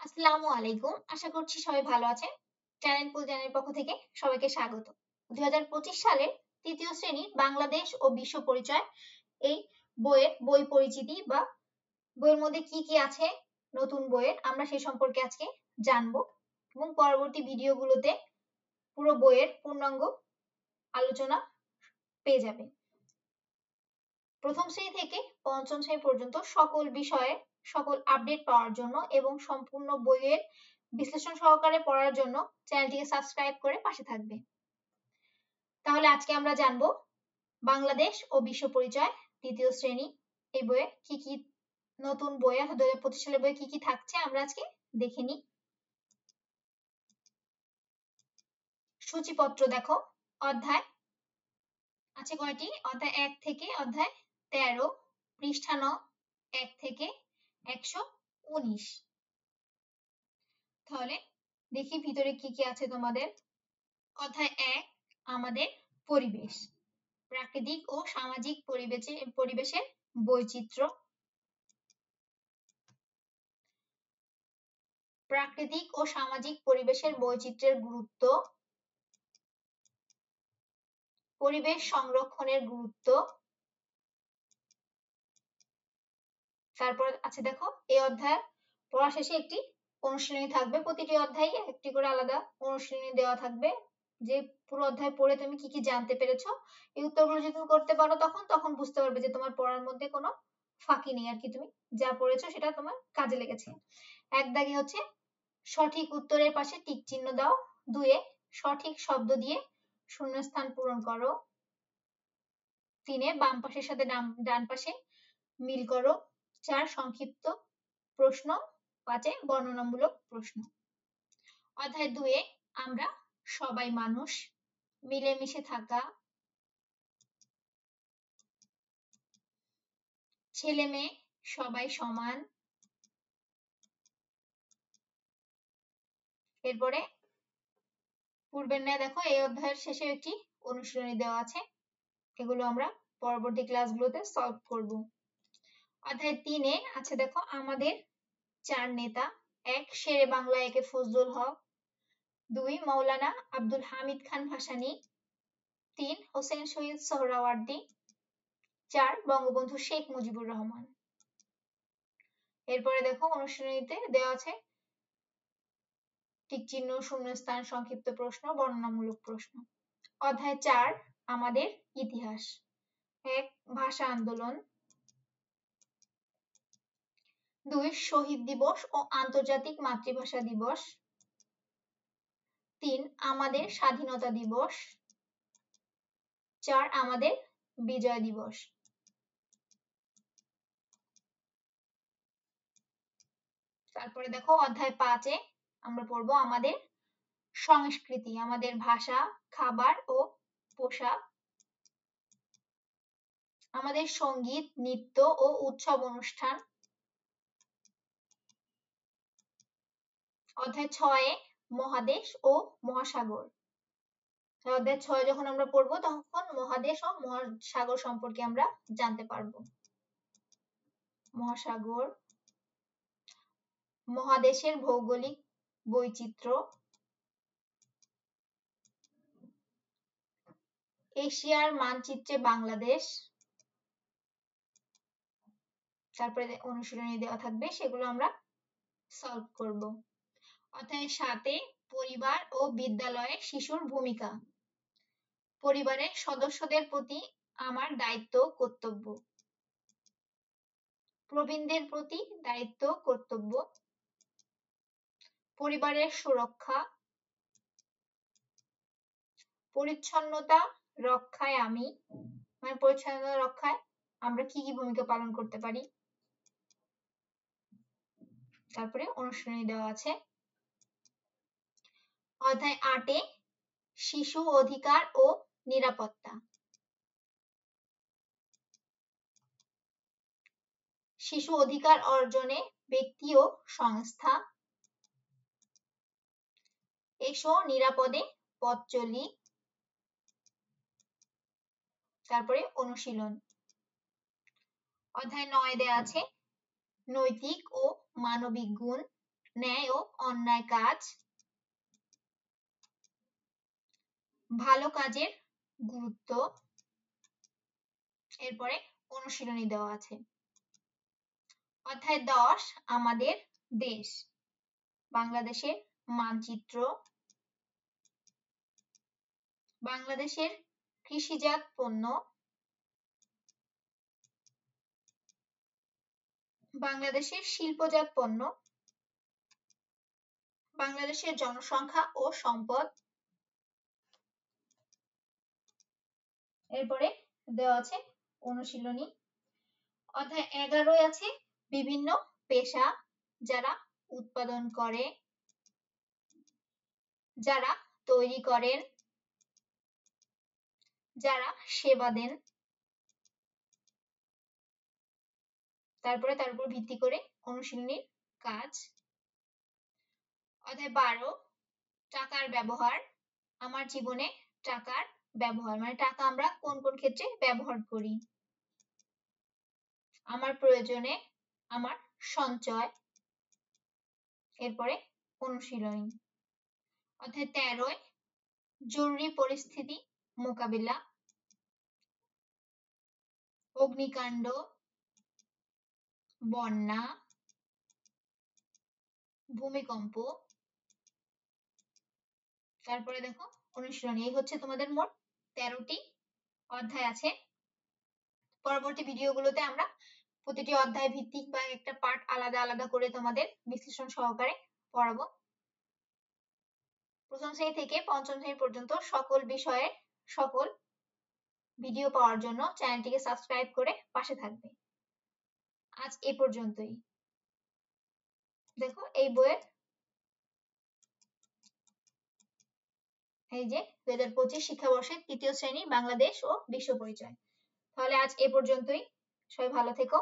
আসসালামু আলাইকুম। আশা করছি সবাই ভালো আছেন। ট্যালেন্ট পুল চ্যানেলের পক্ষ থেকে সবাইকে স্বাগত। 2025 সালের তৃতীয় শ্রেণীর বাংলাদেশ ও বিশ্ব পরিচয় এই বইয়ের বই পরিচিতি বা বইয়ের মধ্যে কি কি আছে নতুন বইয়ের আমরা সে সম্পর্কে আজকে জানবো এবং পরবর্তী ভিডিওগুলোতে পুরো বইয়ের পূর্ণাঙ্গ আলোচনা পেয়ে যাবেন। প্রথম শ্রেণী থেকে পঞ্চম শ্রেণী পর্যন্ত সকল বিষয়ে সকল আপডেট পাওয়ার জন্য এবং সম্পূর্ণ বইয়ের বিশ্লেষণ সহকারে পড়ার জন্য চ্যানেলটিকে সাবস্ক্রাইব করে পাশে থাকবে। তাহলে আজকে আমরা জানবো বাংলাদেশ ও বিশ্ব পরিচয় তৃতীয় শ্রেণী এই বইয়ে কি কি নতুন বইয়ে 2025 সালের বইয়ে কি কি থাকছে আমরা আজকে দেখে নিই। সূচিপত্র দেখো, অধ্যায় আছে কয়টি? অধ্যায় 1 থেকে অধ্যায় 13, পৃষ্ঠা নং 1 থেকে 119। তাহলে দেখি ভিতরে কি কি আছে তোমাদের। অধ্যায় 1 আমাদের পরিবেশ, প্রাকৃতিক ও সামাজিক পরিবেশের বৈচিত্র্য। প্রাকৃতিক ও সামাজিক পরিবেশের বৈচিত্র্যের গুরুত্ব, পরিবেশ সংরক্ষণের গুরুত্ব। তারপর আছে দেখো এই অধ্যায় পড়া শেষে একটি অনুশীলনী থাকবে, প্রতিটি অধ্যায়ে একটি করে আলাদা অনুশীলনী দেওয়া থাকবে যে পুরো অধ্যায় পড়ে তুমি কি কি জানতে পেরেছো। এই উত্তরগুলো যদি তুমি করতে পারো তখন বুঝতে পারবে যে তোমার পড়ার মধ্যে কোনো ফাঁকি নেই আর কি, তুমি যা পড়েছো সেটা তোমার কাজে লেগেছে। এক দাগে হচ্ছে সঠিক উত্তরের পাশে টিক চিহ্ন দাও। 2 সঠিক শব্দ দিয়ে শূন্যস্থান পূরণ করো। 3 বাম পাশের সাথে ডান পাশে মিল করো। 4 সংক্ষিপ্ত প্রশ্ন। 5 বর্ণনামূলক প্রশ্ন। অধ্যায় 2 আমরা সবাই মানুষ, মিলেমিশে থাকা, ছেলে মেয়ে সবাই সমান। এরপরে পূর্বের ন্যায় দেখো এই অধ্যায়ের শেষে একটি অনুশীলনী দেওয়া আছে, এগুলো আমরা পরবর্তী ক্লাসগুলোতে সলভ করব। অধ্যায় 3 আছে দেখো আমাদের 4 নেতা। 1 শেরে বাংলা একে ফজলুল হক। 2 মৌলানা আব্দুল হামিদ খান ভাসানী। 3 হোসেন শহীদ সোহরাওয়ার্দী। 4 বঙ্গবন্ধু শেখ মুজিবুর রহমান। এরপরে দেখো অনুশীলনীতে দেওয়া আছে টিক চিহ্ন, শূন্যস্থান, সংক্ষিপ্ত প্রশ্ন, বর্ণনামূলক প্রশ্ন। অধ্যায় 4 আমাদের ইতিহাস। 1 ভাষা আন্দোলন। 2 শহীদ দিবস ও আন্তর্জাতিক মাতৃভাষা দিবস। 3 আমাদের স্বাধীনতা দিবস। 4 আমাদের বিজয় দিবস। তারপরে দেখো অধ্যায় 5 আমরা পড়বো আমাদের সংস্কৃতি, আমাদের ভাষা, খাবার ও পোশাক, আমাদের সঙ্গীত, নৃত্য ও উৎসব অনুষ্ঠান। অধ্যায় 6 মহাদেশ ও মহাসাগর। অধ্যায় 6 যখন আমরা পড়বো তখন মহাদেশ ও মহাসাগর সম্পর্কে আমরা জানতে পারবো। মহাসাগর, মহাদেশের ভৌগোলিক বৈচিত্র্য, এশিয়ার মানচিত্রে বাংলাদেশ। তারপরে অনুশীলনী দেওয়া থাকবে, সেগুলো আমরা সলভ করব। অধ্যায় 7 পরিবার ও বিদ্যালয়ে শিশুর ভূমিকা। পরিবারের সদস্যদের প্রতি আমার দায়িত্ব কর্তব্য। প্রবীণদের প্রতি দায়িত্ব কর্তব্য। পরিবারের সুরক্ষা। পরিচ্ছন্নতা রক্ষায় আমি, মানে পরিচ্ছন্নতা রক্ষায় আমরা কি কি ভূমিকা পালন করতে পারি। তারপরে অনুশীলনী দেওয়া আছে। অধ্যায় 8 শিশু অধিকার ও নিরাপত্তা। শিশু অধিকার অর্জনে ব্যক্তি ও সংস্থা। এসো নিরাপদে পথ চলি। তারপরে অনুশীলন। অধ্যায় 9 দেয়া আছে নৈতিক ও মানবিক গুণ। ন্যায় ও অন্যায় কাজ, ভালো কাজের গুরুত্ব। এরপরে অনুশীলনী দেওয়া আছে। অধ্যায় 10 আমাদের দেশ, বাংলাদেশের মানচিত্র, বাংলাদেশের কৃষিজাত পণ্য, বাংলাদেশের শিল্পজাত পণ্য, বাংলাদেশের জনসংখ্যা ও সম্পদ। এরপরে দেওয়া আছে অনুশীলনী। অধ্যায় 11 আছে বিভিন্ন পেশা, যারা উৎপাদন করে, যারা তৈরি করেন, যারা সেবা দেন। তারপরে তার উপর ভিত্তি করে অনুশীলনীর কাজ। অধ্যায় 12 টাকার ব্যবহার, আমার জীবনে টাকার ব্যবহার, মানে টাকা আমরা কোন কোন ক্ষেত্রে ব্যবহার করি। আমার প্রয়োজনে, আমার সঞ্চয়। এরপরে অনুশীলনী। অধ্যায় 13 জরুরি পরিস্থিতি মোকাবিলা, অগ্নিকাণ্ড, বন্যা, ভূমিকম্প। তারপরে দেখো অনুশীলনী। এই হচ্ছে তোমাদের মোট 13টি অধ্যায় আছে। পরবর্তী ভিডিওগুলোতে আমরা প্রতিটি অধ্যায় ভিত্তিক বা একটা পার্ট আলাদা আলাদা করে তোমাদের বিশ্লেষণ সহকারে পড়াবো। প্রথম শ্রেণী থেকে পঞ্চম শ্রেণী পর্যন্ত সকল বিষয়ের সকল ভিডিও পাওয়ার জন্য চ্যানেলটিকে সাবস্ক্রাইব করে পাশে থাকবে। আজ এ পর্যন্তই। দেখো এই বইয়ের এই যে 2025 শিক্ষাবর্ষের তৃতীয় শ্রেণী বাংলাদেশ ও বিশ্ব পরিচয়। তাহলে আজ এ পর্যন্তই। সবাই ভালো থেকো।